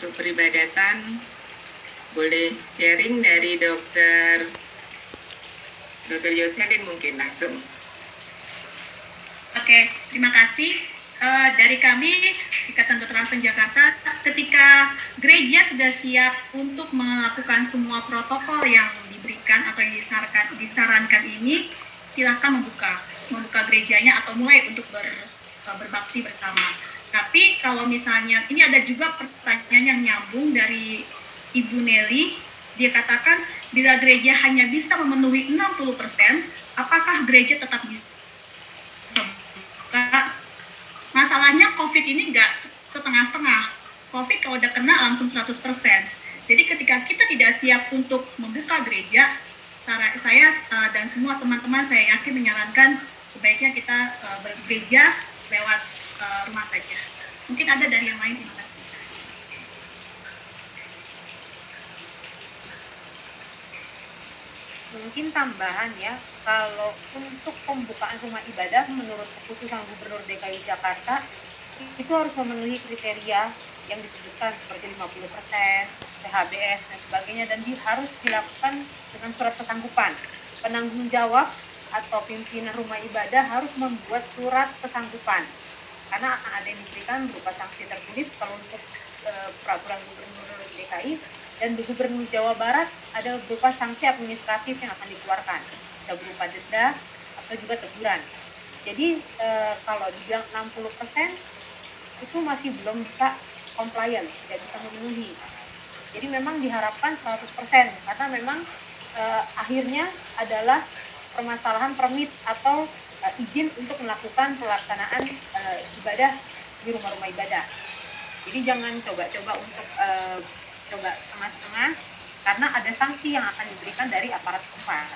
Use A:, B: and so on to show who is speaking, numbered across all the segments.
A: untuk peribadatan, boleh sharing dari Dr. Yoselin mungkin langsung.
B: Oke, terima kasih. Dari kami Ikatan Dokter Advent Jakarta, ketika gereja sudah siap untuk melakukan semua protokol yang diberikan atau yang disarankan ini, silakan membuka gerejanya atau mulai untuk berbakti bersama. Tapi kalau misalnya ini ada juga pertanyaan yang nyambung dari Ibu Nelly, dia katakan bila gereja hanya bisa memenuhi 60%, apakah gereja tetap bisa? Masalahnya COVID ini nggak setengah-setengah. COVID kalau udah kena langsung 100%. Jadi ketika kita tidak siap untuk membuka gereja, saya dan semua teman-teman saya yakin menyarankan sebaiknya kita bergereja lewat rumah saja. Mungkin ada dari yang lain. Terima kasih.
C: Mungkin tambahan ya, kalau untuk pembukaan rumah ibadah menurut keputusan Gubernur DKI Jakarta itu harus memenuhi kriteria yang disebutkan seperti 50%, PHBS dan sebagainya, dan harus dilakukan dengan surat kesanggupan. Penanggung jawab atau pimpinan rumah ibadah harus membuat surat kesanggupan karena akan ada yang diberikan berupa sanksi tertulis kalau untuk peraturan Gubernur DKI, dan di Gubernur Jawa Barat ada berupa sanksi administratif yang akan dikeluarkan, bisa berupa denda atau juga teguran. Jadi kalau dibilang 60% itu masih belum bisa compliant, tidak bisa memenuhi. Jadi memang diharapkan 100% karena memang akhirnya adalah permasalahan permit atau izin untuk melakukan pelaksanaan ibadah di rumah-rumah ibadah. Jadi jangan coba-coba untuk coba setengah-setengah karena ada sanksi yang akan diberikan dari aparat setempat.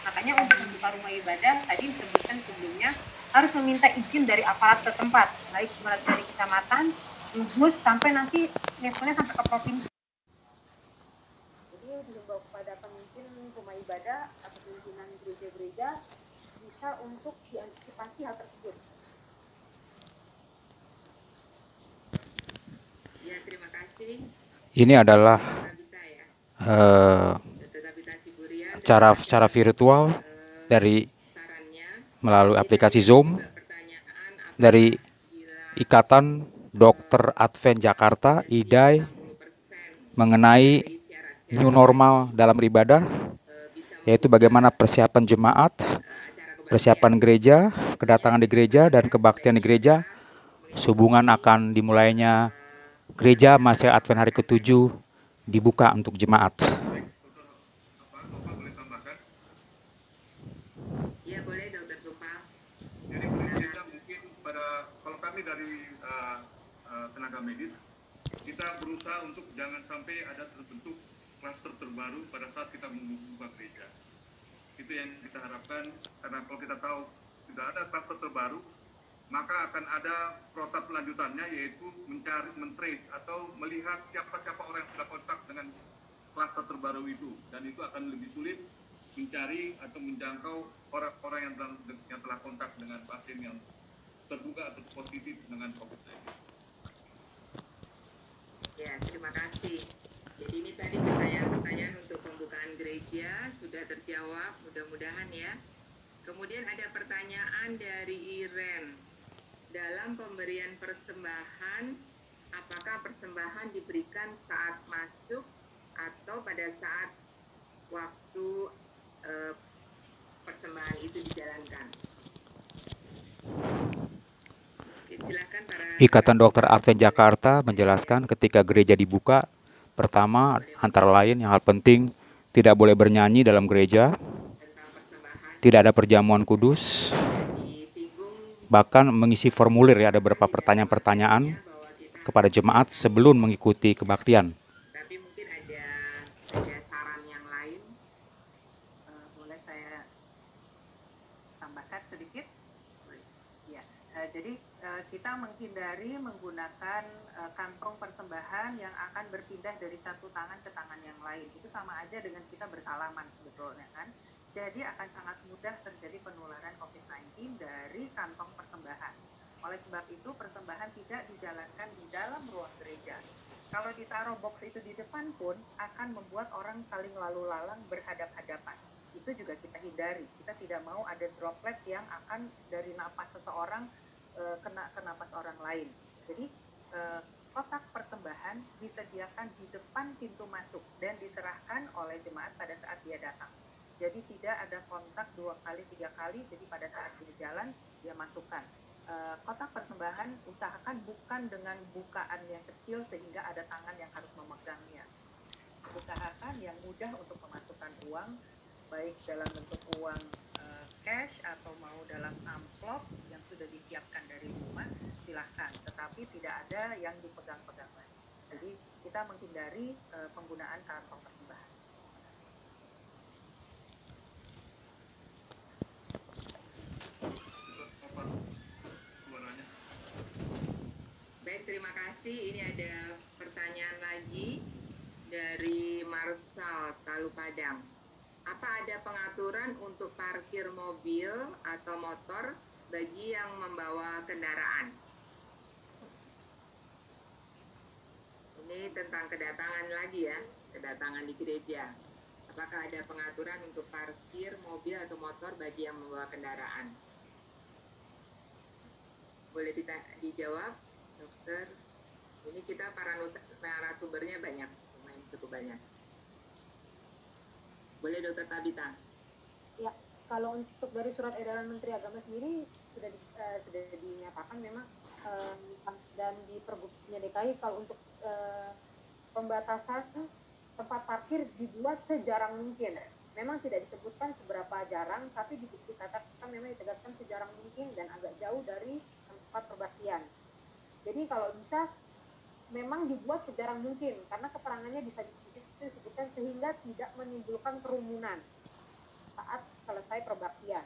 C: Makanya untuk membuka rumah ibadah tadi disebutkan sebelumnya harus meminta izin dari aparat setempat, baik dari kecamatan, gugus sampai nanti levelnya sampai ke provinsi. Jadi dihimbau kepada pemimpin rumah ibadah atau pimpinan gereja-gereja bisa untuk diantisipasi hal tersebut.
A: Ya, terima kasih.
D: Ini adalah secara virtual dari melalui aplikasi Zoom dari Ikatan Dokter Advent Jakarta (IDAI) mengenai new normal dalam beribadah, yaitu bagaimana persiapan jemaat, persiapan gereja, kedatangan di gereja dan kebaktian di gereja sehubungan akan dimulainya Gereja Mahasiswa Advent hari ke-7 dibuka untuk jemaat.
A: Ya, boleh Dr. Gopal.
E: Jadi kita mungkin kalau kami dari tenaga medis, kita berusaha untuk jangan sampai ada terbentuk klaster terbaru pada saat kita membuka gereja. Itu yang kita harapkan, karena kalau kita tahu sudah ada klaster terbaru, maka akan ada protap lanjutannya, yaitu men-trace atau melihat siapa-siapa orang yang sudah kontak dengan klaster terbaru itu, dan itu akan lebih sulit mencari atau menjangkau orang-orang yang telah kontak dengan pasien yang terduga atau positif dengan COVID-19.
A: Ya, terima kasih. Jadi ini tadi pertanyaan untuk pembukaan gereja sudah terjawab, mudah-mudahan ya. Kemudian ada pertanyaan dari Iren. Dalam pemberian persembahan, apakah persembahan diberikan saat masuk atau pada saat waktu persembahan itu dijalankan? Silakan para
D: Ikatan Dokter Advent Jakarta menjelaskan ketika gereja dibuka, pertama antara lain yang hal penting tidak boleh bernyanyi dalam gereja, tidak ada perjamuan kudus, bahkan mengisi formulir ya, ada beberapa pertanyaan-pertanyaan kepada jemaat sebelum mengikuti kebaktian.
A: Tapi mungkin ada saran yang lain.
C: Boleh saya tambahkan sedikit? Ya, jadi kita menghindari menggunakan kantong persembahan yang akan berpindah dari satu tangan ke tangan yang lain. Itu sama aja dengan kita bersalaman sebetulnya kan. Jadi akan sangat mudah terjadi penularan COVID-19 dari kantong persembahan. Oleh sebab itu persembahan tidak dijalankan di dalam ruang gereja. Kalau ditaruh box itu di depan pun akan membuat orang saling lalu lalang berhadap-hadapan. Itu juga kita hindari. Kita tidak mau ada droplet yang akan dari napas seseorang kena ke napas orang lain. Jadi kotak persembahan disediakan di depan pintu masuk dan diserahkan oleh jemaat pada saat dia datang. Jadi tidak ada kontak 2 kali 3 kali, jadi pada saat dia jalan dia masukkan. Kotak persembahan usahakan bukan dengan bukaan yang kecil sehingga ada tangan yang harus memegangnya. Usahakan yang mudah untuk memasukkan uang, baik dalam bentuk uang cash atau mau dalam amplop yang sudah disiapkan dari rumah, silahkan. Tetapi tidak ada yang dipegang-pegang lagi. Jadi kita menghindari penggunaan kantong persembahan.
A: Baik, terima kasih. Ini ada pertanyaan lagi dari Marsal Talu Padang. Apa ada pengaturan untuk parkir mobil atau motor bagi yang membawa kendaraan? Ini tentang kedatangan lagi ya, kedatangan di gereja. Apakah ada pengaturan untuk parkir mobil atau motor bagi yang membawa kendaraan? Boleh dijawab, dokter? Ini kita para narasumbernya banyak, cukup banyak. Boleh Dokter Tabita?
C: Ya, kalau untuk dari surat edaran Menteri Agama sendiri sudah dinyatakan memang dan di Pergubnya DKI kalau untuk pembatasan tempat parkir dibuat sejarang mungkin. Memang tidak disebutkan seberapa jarang, tapi dikatakan memang ditegaskan sejarang mungkin dan agak jauh dari tempat perbaktian. Jadi kalau bisa memang dibuat sejarang mungkin karena keterangannya bisa disebutkan sehingga tidak menimbulkan kerumunan saat selesai perbaktian.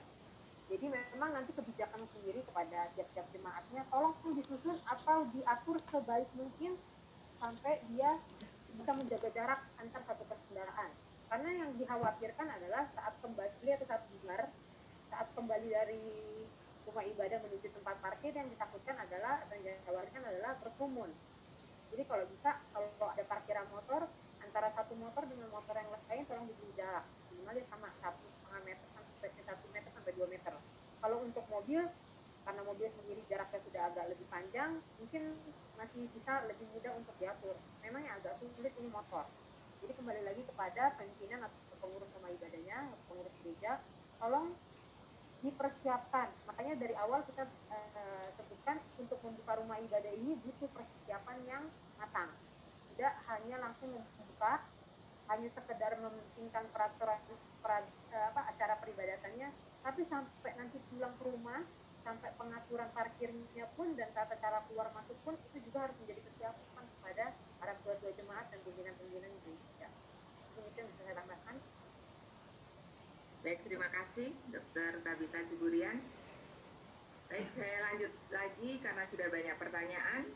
C: Jadi memang nanti kebijakan sendiri kepada tiap-tiap jemaatnya tolong disusun atau diatur sebaik mungkin sampai dia bisa menjaga jarak antar satu kendaraan. Karena yang dikhawatirkan adalah saat kembali atau saat kembali dari rumah ibadah menuju tempat parkir yang ditakutkan adalah dan yang dikhawatirkan adalah berkerumun. Jadi kalau bisa, kalau ada parkiran motor, antara satu motor dengan motor yang lain tolong diberi jarak. Minimal sama 1,5 meter sampai 1 meter sampai 2 meter. Kalau untuk mobil, karena mobil sendiri jaraknya sudah agak lebih panjang, mungkin masih bisa lebih mudah untuk diatur. Memang yang agak sulit ini motor. Jadi kembali lagi kepada pimpinan atau pengurus rumah ibadahnya, pengurus gereja, tolong dipersiapkan. Makanya dari awal kita sebutkan untuk membuka rumah ibadah ini butuh persiapan yang matang. Tidak hanya langsung membuka, hanya sekedar mementingkan peraturan acara peribadatannya, tapi sampai nanti pulang ke rumah, sampai pengaturan parkirnya pun dan tata cara keluar masuk pun itu juga harus menjadi persiapan kepada para ketua jemaat dan pimpinan-pimpinan gereja. Itu yang bisa saya tambahkan.
A: Baik, terima kasih Dr. Tabita Siburian. Baik, saya lanjut lagi karena sudah banyak pertanyaan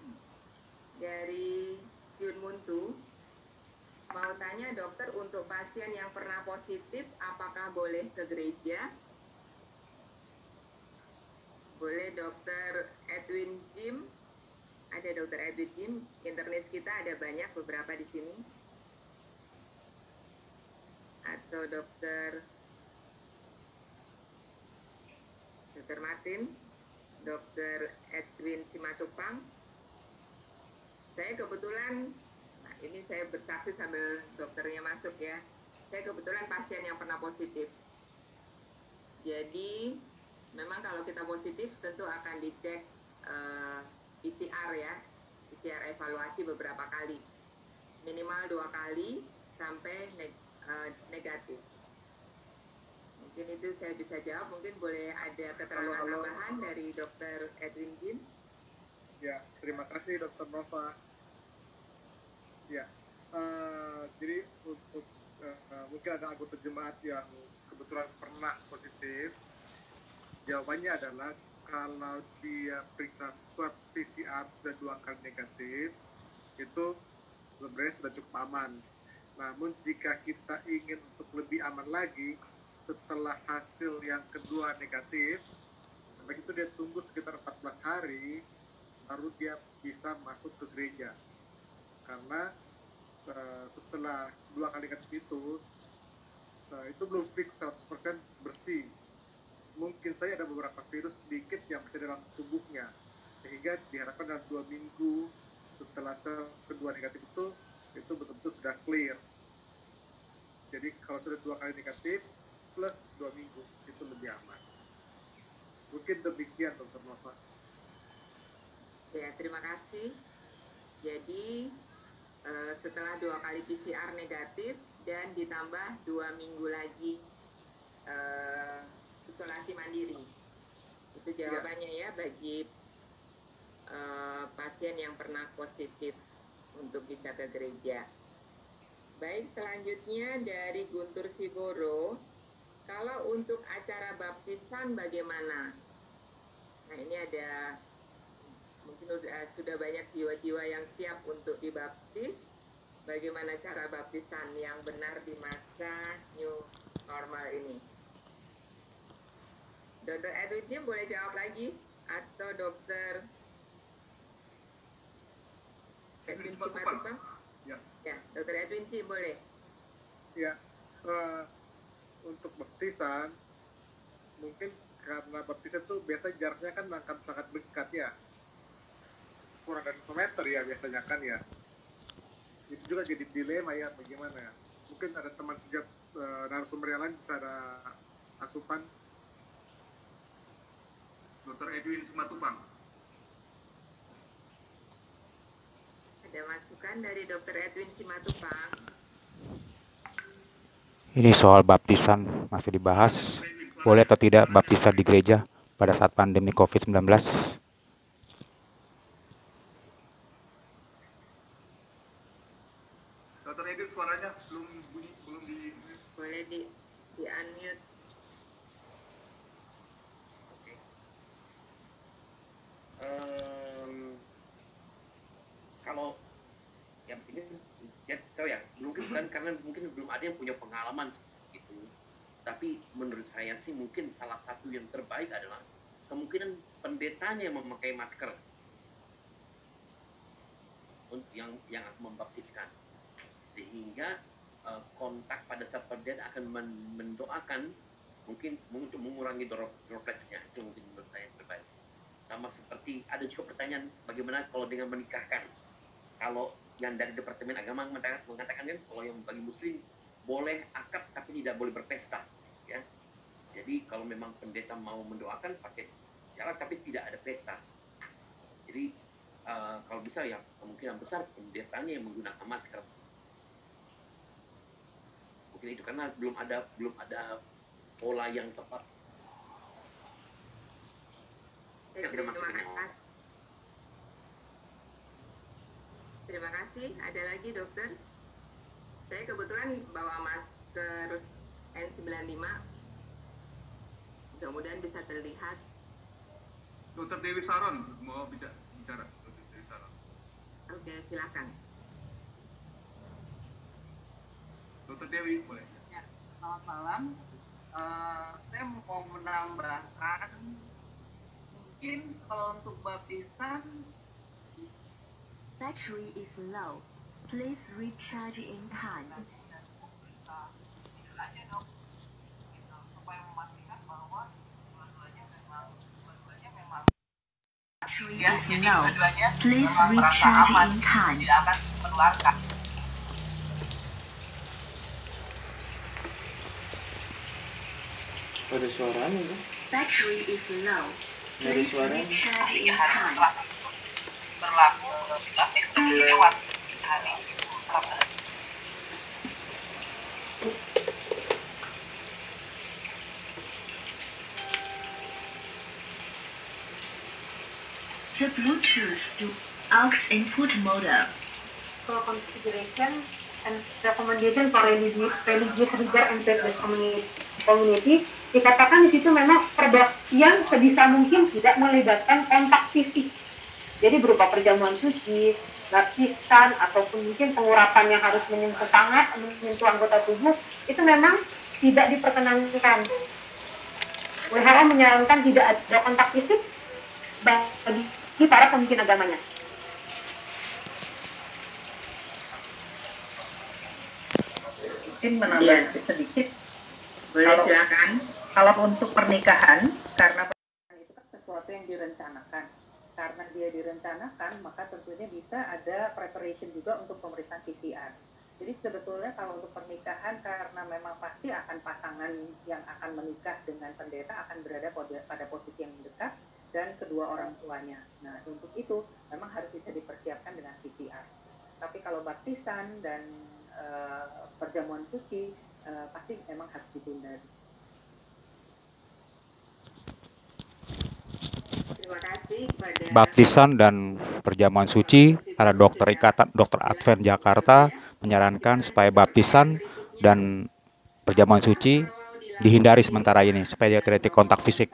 A: dari Jun Muntu. Mau tanya dokter, untuk pasien yang pernah positif apakah boleh ke gereja? Boleh Dr. Edwin Jim? Ada Dr. Edwin Jim, internis kita ada banyak, beberapa di sini. Atau Dr. Martin, Dr. Edwin Simatupang. Saya kebetulan, nah ini saya bersaksi sambil dokternya masuk ya. Saya kebetulan pasien yang pernah positif. Jadi memang kalau kita positif tentu akan dicek PCR ya, PCR evaluasi beberapa kali, minimal 2 kali sampai negatif. Mungkin itu saya bisa jawab, mungkin boleh ada keterangan tambahan dari Dr. Edwin Jim.
F: Ya, terima kasih Dr. Nova. Ya, jadi untuk mungkin ada anggota jemaat yang kebetulan pernah positif, jawabannya adalah kalau dia periksa swab PCR sudah 2 kali negatif, itu sebenarnya sudah cukup aman. Namun jika kita ingin untuk lebih aman lagi, setelah hasil yang kedua negatif, sebaik itu dia tunggu sekitar 14 hari, baru dia bisa masuk ke gereja. karena setelah 2 kali negatif itu belum fix 100% bersih. Mungkin saja ada beberapa virus sedikit yang masih dalam tubuhnya, sehingga diharapkan dalam 2 minggu setelah sel kedua negatif itu betul-betul sudah clear. Jadi kalau sudah 2 kali negatif plus 2 minggu itu lebih aman. Mungkin demikian Dr. Nova.
A: Ya, terima kasih. Jadi setelah 2 kali PCR negatif dan ditambah 2 minggu lagi isolasi mandiri. Itu jawabannya ya bagi pasien yang pernah positif untuk bisa ke gereja. Baik, selanjutnya dari Guntur Siboro, kalau untuk acara baptisan bagaimana? Nah, ini ada mungkin sudah banyak jiwa-jiwa yang siap untuk dibaptis. Bagaimana cara baptisan yang benar di masa new normal ini? Dr. Edwin Jim boleh jawab lagi? Atau Dr. Edwin Simatupang? Ya, Dr. Edwin Jim boleh?
F: Ya, untuk baptisan, mungkin karena baptisan itu biasanya jaraknya kan akan sangat dekat ya. Kurang dari 1 meter ya biasanya kan ya. Itu juga jadi dilema ya bagaimana ya. Mungkin ada teman sejak narasumber yang lain bisa ada asupan.
E: Dr. Edwin Simatupang.
A: Ada masukan dari Dr. Edwin Simatupang.
D: Ini soal baptisan masih dibahas. Boleh atau tidak baptisan di gereja pada saat pandemi COVID-19?
E: Dr. Edwin suaranya belum bunyi, belum di...
A: Boleh di-unmute.
G: Oke. Kalau ya ini ya tahu ya, mungkin bukan karena mungkin belum ada yang punya pengalaman gitu. Tapi menurut saya sih mungkin salah satu yang terbaik adalah kemungkinan pendetanya yang memakai masker untuk yang akan membaptiskan, sehingga kontak pada saat pendeta akan mendoakan mungkin untuk mengurangi dropletnya. Itu mungkin menurut saya yang terbaik. Sama seperti ada juga pertanyaan bagaimana kalau dengan menikahkan. Kalau yang dari Departemen Agama mengatakan kan kalau yang bagi Muslim boleh akad tapi tidak boleh berpesta, ya. Jadi kalau memang pendeta mau mendoakan pakai jalan tapi tidak ada pesta. Jadi kalau bisa ya kemungkinan besar pendetanya yang menggunakan masker. Mungkin itu karena belum ada pola yang tepat.
A: Terima kasih. Terima kasih. Ada lagi dokter? Saya kebetulan bawa masker N95. Mudah-mudahan bisa terlihat.
E: Dr. Dewi Saron mau bicara. Dr. Dewi Saron.
A: Oke, silakan.
E: Dr. Dewi boleh.
H: Ya, selamat malam. Saya mau menambahkan mungkin kalau untuk baptisan
I: battery is low. Please recharge in time.
H: Supaya memastikan bahwa dua-duanya memang
I: Battery is low. Please recharge in time.
H: tidak akan menularkan.
J: Ada suaranya kan?
I: Battery is low.
J: Ada
I: Please
J: suaranya.
I: recharge in
H: Hari
I: time.
H: setelah berlaku sistem lewat hari
I: The Bluetooth to aux input modem.
C: For configuration and recommendation for religious reader and faith-based community, dikatakan di situ memang perbaktian sebisa mungkin tidak melibatkan kontak fisik. Jadi berupa perjamuan suci, baptisan, ataupun mungkin pengurapan yang harus menyentuh tangan, menyentuh anggota tubuh, itu memang tidak diperkenankan. WHO menyarankan tidak ada kontak fisik bagi para pemimpin agamanya.
J: mungkin menambah sedikit.
A: Boleh, silakan.
J: Kalau untuk pernikahan, karena pernikahan itu kan sesuatu yang direncanakan. Karena dia direncanakan, maka tentunya bisa ada preparation juga untuk pemeriksaan PCR. Jadi sebetulnya kalau untuk pernikahan, karena memang pasti akan pasangan yang akan menikah dengan pendeta akan berada pada posisi yang dekat dan kedua orang tuanya. Nah, untuk itu memang harus bisa dipersiapkan dengan PCR. Tapi kalau baptisan dan perjamuan suci pasti memang harus ditunda.
A: Terima kasih kepada
D: Baptisan dan perjamuan suci, ada Dokter Advent Jakarta menyarankan supaya baptisan dan perjamuan suci dihindari sementara ini supaya tidak kontak fisik.